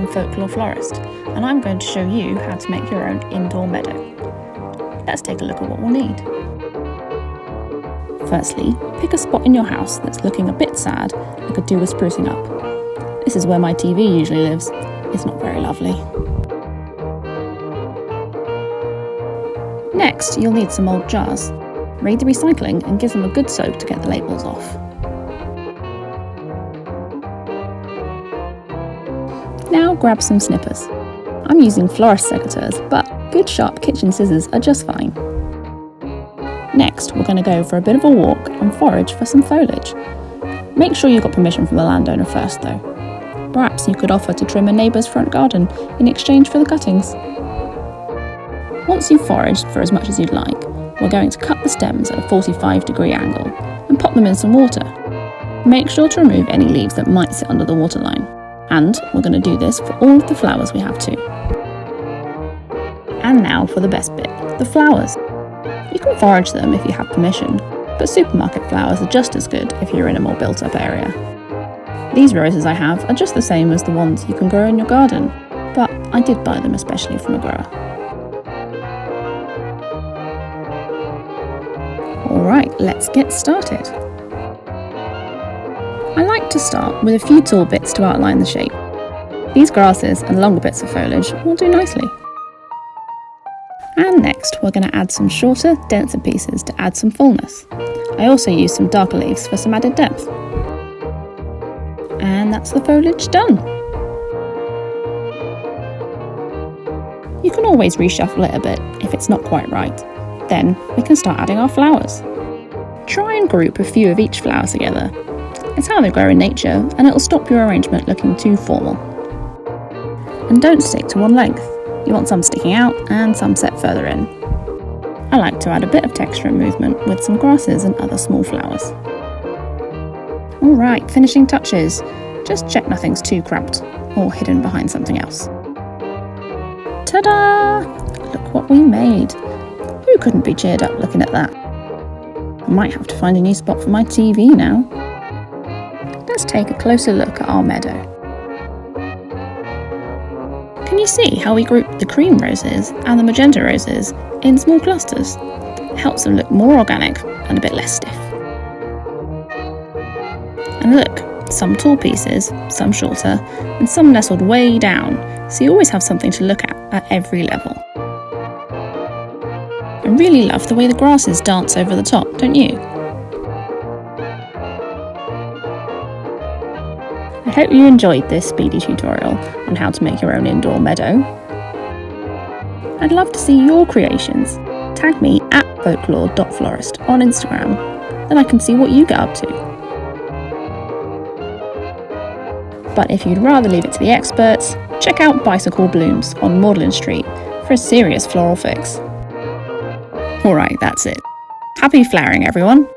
from Folklore Florist, and I'm going to show you how to make your own indoor meadow. Let's take a look at what we'll need. Firstly, pick a spot in your house that's looking a bit sad and could do with sprucing up. This is where my TV usually lives. It's not very lovely. Next, you'll need some old jars. Raid the recycling and give them a good soak to get the labels off. Now grab some snippers. I'm using florist secateurs, but good sharp kitchen scissors are just fine. Next, we're going to go for a bit of a walk and forage for some foliage. Make sure you got permission from the landowner first though. Perhaps you could offer to trim a neighbour's front garden in exchange for the cuttings. Once you've foraged for as much as you'd like, we're going to cut the stems at a 45-degree angle and pop them in some water. Make sure to remove any leaves that might sit under the waterline. And we're going to do this for all of the flowers we have too. And now for the best bit, the flowers. You can forage them if you have permission, but supermarket flowers are just as good if you're in a more built-up area. These roses I have are just the same as the ones you can grow in your garden, but I did buy them especially from a grower. Alright, let's get started. I like to start with a few tall bits to outline the shape. These grasses and longer bits of foliage will do nicely. And next we're going to add some shorter, denser pieces to add some fullness. I also used some darker leaves for some added depth. And that's the foliage done. You can always reshuffle it a bit if it's not quite right. Then we can start adding our flowers. Try and group a few of each flower together. It's how they grow in nature, and it'll stop your arrangement looking too formal. And don't stick to one length. You want some sticking out and some set further in. I like to add a bit of texture and movement with some grasses and other small flowers. Alright, finishing touches. Just check nothing's too cramped or hidden behind something else. Ta-da! Look what we made. Who couldn't be cheered up looking at that? I might have to find a new spot for my TV now. Let's take a closer look at our meadow. Can you see how we group the cream roses and the magenta roses in small clusters? It helps them look more organic and a bit less stiff. And look, some tall pieces, some shorter, and some nestled way down, so you always have something to look at every level. I really love the way the grasses dance over the top, don't you? I hope you enjoyed this speedy tutorial on how to make your own indoor meadow. I'd love to see your creations. Tag me at folklore.florist on Instagram, then I can see what you get up to. But if you'd rather leave it to the experts, check out Bicycle Blooms on Magdalen Street for a serious floral fix. Alright, that's it. Happy flowering, everyone!